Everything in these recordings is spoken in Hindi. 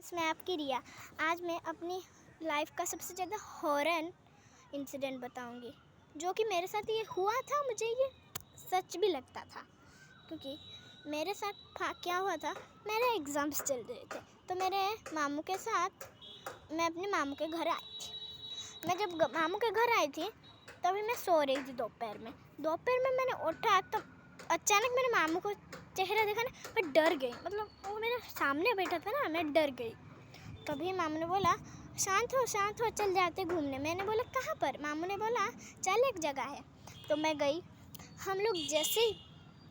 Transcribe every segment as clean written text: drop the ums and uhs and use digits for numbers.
फ्रेंड्स, मैं आपकी रिया। आज मैं अपनी लाइफ का सबसे ज़्यादा हॉरर इंसिडेंट बताऊंगी, जो कि मेरे साथ ये हुआ था। मुझे ये सच भी लगता था, क्योंकि मेरे साथ क्या हुआ था। मेरे एग्ज़ाम्स चल रहे थे, तो मेरे मामू के साथ मैं अपने मामू के घर आई थी। मैं जब मामू के घर आई थी तभी मैं सो रही थी। दोपहर में मैंने उठा तो अचानक मेरे मामू को चेहरा देखा ना, मैं डर गई। मतलब वो मेरे सामने बैठा था ना, मैं डर गई। तभी मामू ने बोला शांत हो, चल जाते घूमने। मैंने बोला कहाँ पर? मामू ने बोला चल एक जगह है। तो मैं गई। हम लोग जैसे ही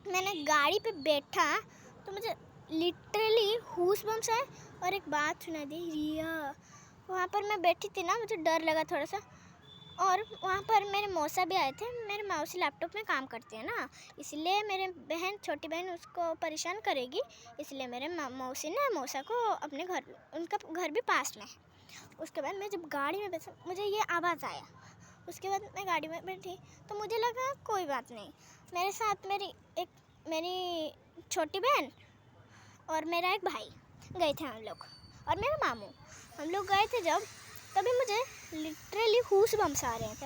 मैंने गाड़ी पे बैठा तो मुझे लिटरली हूस बम्स आए और एक बात सुना दी, रिया। वहाँ पर मैं बैठी थी ना, मुझे डर लगा थोड़ा सा। और वहाँ पर मेरे मौसा भी आए थे। मेरे मौसी लैपटॉप में काम करती है ना, इसलिए मेरे छोटी बहन उसको परेशान करेगी, इसलिए मेरे मौसी ने मौसा को अपने घर, उनका घर भी पास में है। उसके बाद मैं जब गाड़ी में बैठा, मुझे ये आवाज़ आया। उसके बाद मैं गाड़ी में बैठी तो मुझे लगा कोई बात नहीं। मेरे साथ मेरी छोटी बहन और मेरा एक भाई गए थे हम लोग, और मेरे मामू। हम लोग गए थे जब, तभी मुझे लिटरली हूस बम्स आ रहे थे।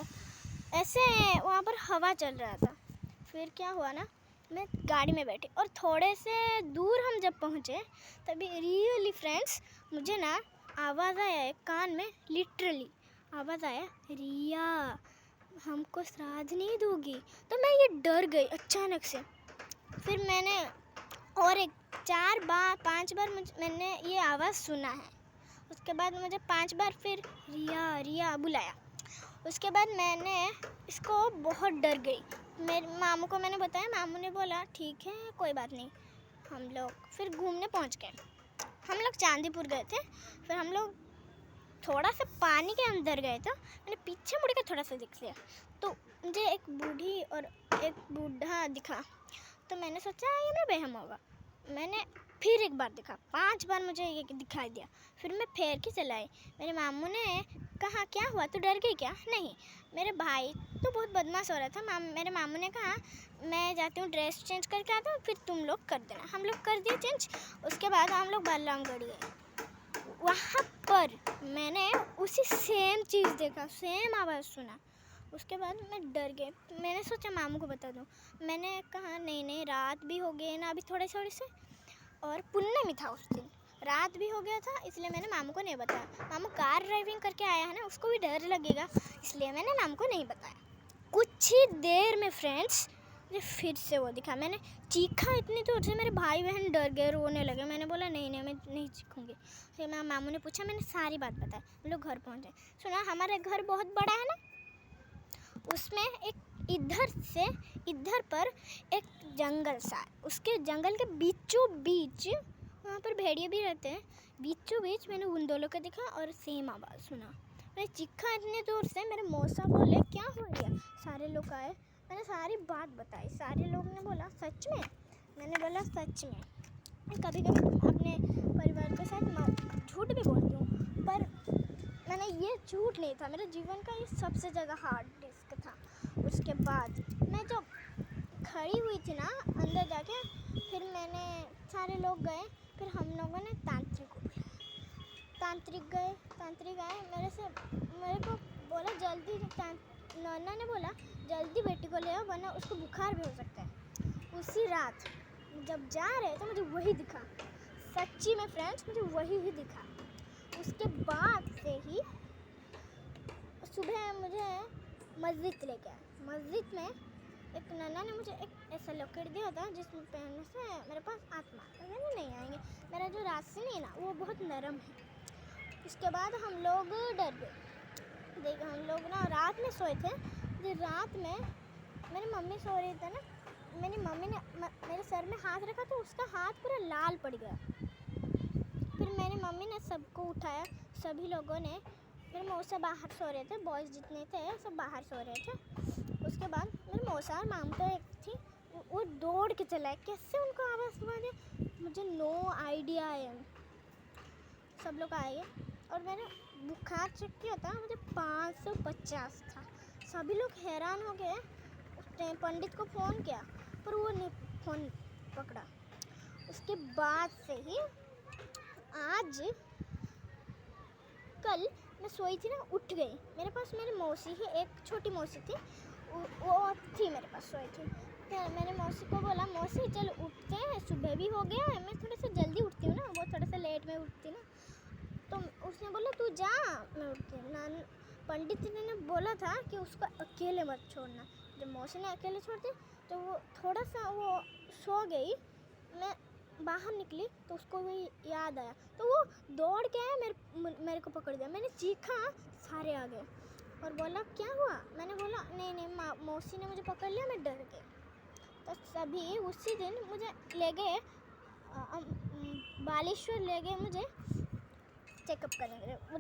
ऐसे वहाँ पर हवा चल रहा था। फिर क्या हुआ ना, मैं गाड़ी में बैठी और थोड़े से दूर हम जब पहुँचे तभी रियली फ्रेंड्स, मुझे ना आवाज़ आया है कान में। लिटरली आवाज़ आया, रिया हमको श्राद्ध नहीं दोगी? तो मैं ये डर गई अचानक से। फिर मैंने और एक 5 बार मैंने ये आवाज़ सुना है। उसके बाद मुझे 5 बार फिर रिया रिया बुलाया। उसके बाद मैंने इसको बहुत डर गई। मेरे मामू को मैंने बताया, मामू ने बोला ठीक है कोई बात नहीं। हम लोग फिर घूमने पहुंच गए। हम लोग चांदीपुर गए थे। फिर हम लोग थोड़ा सा पानी के अंदर गए तो मैंने पीछे मुड़ के थोड़ा सा देख लिया, तो मुझे एक बूढ़ी और एक बूढ़ा दिखा। तो मैंने सोचा ये मैं वहम होगा। मैंने फिर एक बार देखा, 5 बार मुझे ये दिखाई दिया। फिर मैं फेर के चलाई। मेरे मामू ने कहा क्या हुआ, तू डर गई क्या? नहीं, मेरे भाई तो बहुत बदमाश हो रहा था। मेरे मामू ने कहा मैं जाती हूँ ड्रेस चेंज करके आता हूँ, फिर तुम लोग कर देना। हम लोग कर दिए चेंज। उसके बाद हम लोग बलरामगढ़ गए। वहाँ पर मैंने उसी सेम चीज़ देखा, सेम आवाज़ सुना। उसके बाद मैं डर गई। मैंने सोचा मामू को बता दूँ। मैंने कहा नहीं, रात भी हो गई ना अभी थोड़े से, और पुण्य में था उस दिन, रात भी हो गया था, इसलिए मैंने मामू को नहीं बताया। मामू कार ड्राइविंग करके आया है ना, उसको भी डर लगेगा, इसलिए मैंने मामू को नहीं बताया। कुछ ही देर में फ्रेंड्स मुझे फिर से वो दिखा। मैंने चीखा इतनी दूर से, मेरे भाई बहन डर गए, रोने लगे। मैंने बोला नहीं मैं नहीं चीखूँगी। फिर मेरे मामू ने पूछा, मैंने सारी बात बताई। हम लोग घर पहुँचे। सुना हमारा घर बहुत बड़ा है ना, उसमें एक इधर पर एक जंगल सा है। उसके जंगल के बीचों बीच वहाँ पर भेड़िए भी रहते हैं। बीचों बीच मैंने उन दोनों को देखा और सेम आवाज़ सुना। मैंने चीखा इतनी दूर से, मेरे मौसा बोले क्या हो गया? सारे लोग आए, मैंने सारी बात बताई। सारे लोग ने बोला सच में? मैंने बोला सच में। कभी कभी अपने परिवार के साथ झूठ भी बोलती हूँ, पर मैंने ये झूठ नहीं था। मेरे जीवन का ये सबसे ज़्यादा हार्ड डिस्क था। उसके बाद मैं जब खड़ी हुई थी ना अंदर जाके, फिर मैंने सारे लोग गए। फिर हम लोगों ने तांत्रिक आए मेरे को बोला जल्दी। नाना ने बोला जल्दी बेटी को ले आओ, वरना उसको बुखार भी हो सकता है। उसी रात जब जा रहे तो मुझे वही दिखा। सच्ची में फ्रेंड्स, मुझे वही ही दिखा। उसके बाद से ही सुबह मुझे मस्जिद ले गया। मस्जिद में एक नन्ना ने मुझे एक ऐसा लॉकेट दिया था जिसमें पहनने से मेरे पास आत्मा मैंने नहीं आएंगे। मेरा जो रास्ते नहीं ना, वो बहुत नरम है। इसके बाद हम लोग डर गए। देखो हम लोग ना रात में सोए थे। रात में मेरी मम्मी सो रही थी ना, मेरी मम्मी ने मेरे सर में हाथ रखा तो उसका हाथ पूरा लाल पड़ गया। फिर मेरी मम्मी ने सबको उठाया, सभी लोगों ने। मेरे मौसा बाहर सो रहे थे, बॉयज़ जितने थे सब बाहर सो रहे थे। उसके बाद मेरे मौसा और माम तो एक थी, वो दौड़ के चलाए। कैसे उनको आवाज़ सुना दी मुझे नो आइडिया है। सब लोग आए और मैंने बुखार चेक किया था, मुझे 550 था। सभी लोग हैरान हो गए। उसने पंडित को फ़ोन किया पर वो नहीं फ़ोन पकड़ा। उसके बाद से ही आज कल मैं सोई थी ना, उठ गई। मेरे पास मेरी मौसी ही, एक छोटी मौसी थी, वो थी मेरे पास, सोई थी। फिर मैंने मौसी को बोला, मौसी चल उठते हैं, सुबह भी हो गया है, मैं थोड़ा सा जल्दी उठती हूँ ना, वो थोड़ा सा लेट में उठती ना। तो उसने बोला तू जा, मैं उठती हूँ। पंडित जी ने बोला था कि उसको अकेले मत छोड़ना। जब मौसी ने अकेले छोड़ दी तो वो थोड़ा सा वो सो गई। मैं बाहर निकली तो उसको भी याद आया, तो वो दौड़ के आया, मेरे को पकड़ दिया। मैंने चीखा, सारे आ गए और बोला क्या हुआ। मैंने बोला नहीं मौसी ने मुझे पकड़ लिया, मैं डर गई। तो सभी उसी दिन मुझे ले गए, बालेश्वर ले गए मुझे चेकअप करने के लिए। वो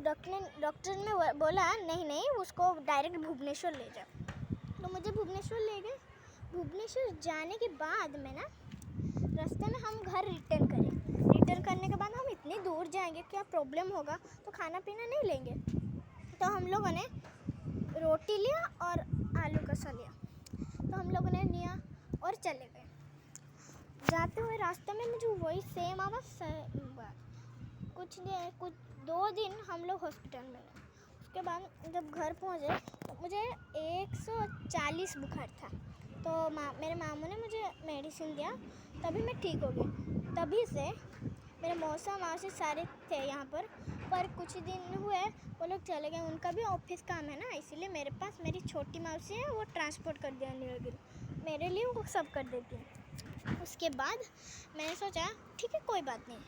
डॉक्टर ने बोला नहीं उसको डायरेक्ट भुवनेश्वर ले जाओ। तो मुझे भुवनेश्वर ले गए। भुवनेश्वर जाने के बाद में ना, रास्ते में हम घर रिटर्न करने के बाद हम इतनी दूर जाएंगे, क्या प्रॉब्लम होगा, तो खाना पीना नहीं लेंगे। तो हम लोगों ने रोटी लिया और आलू कसा लिया। तो हम लोगों ने लिया और चले गए। जाते हुए रास्ते में मुझे वही सेम आवाज़। कुछ 2 दिन हम लोग हॉस्पिटल में रहे। उसके बाद जब घर पहुँचे तो मुझे 140 बुखार था। तो मेरे मामू ने मुझे मेडिसिन दिया, तभी मैं ठीक हो गई। तभी से मेरे मौसा मासी सारे थे यहाँ पर कुछ दिन हुए वो लोग चले गए। उनका भी ऑफिस काम है ना, इसीलिए मेरे पास मेरी छोटी मौसी है, वो ट्रांसपोर्ट कर दिया नीलगिरी। मेरे लिए वो सब कर देती है। उसके बाद मैंने सोचा ठीक है कोई बात नहीं।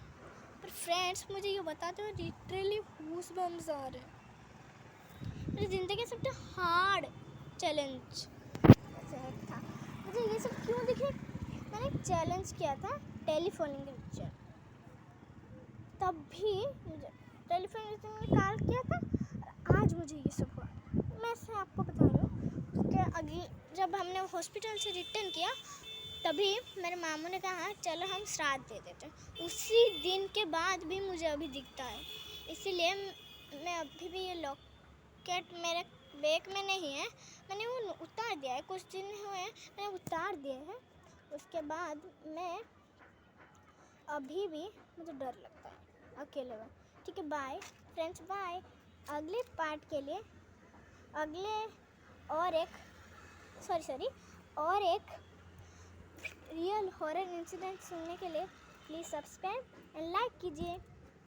पर फ्रेंड्स मुझे ये बताते हो, लिटरली गूज़बम्स आ रहे हैं। मेरी ज़िंदगी का सबसे हार्ड चैलेंज था। मुझे ये सब क्यों दिखे, मैंने एक चैलेंज किया था टेलीफोनिंग लेक्चर, तब भी मुझे टेलीफोनिंग लेक्चर में कॉल किया था और आज मुझे ये सब हुआ। मैं से आपको बता रही हूँ। उसके अगले जब हमने हॉस्पिटल से रिटर्न किया तभी मेरे मामू ने कहा चलो हम श्राद्ध दे देते। उसी दिन के बाद भी मुझे अभी दिखता है, इसीलिए मैं अभी भी ये लॉकेट मेरे बैग में नहीं है, मैंने वो उतार दिया है। कुछ दिन हुए मैंने उतार दिए हैं। उसके बाद मैं अभी भी मुझे डर लगता है अकेले में। ठीक है, बाय फ्रेंड्स, बाय। अगले पार्ट के लिए और एक रियल हॉरर इंसिडेंट सुनने के लिए प्लीज़ सब्सक्राइब एंड लाइक कीजिए।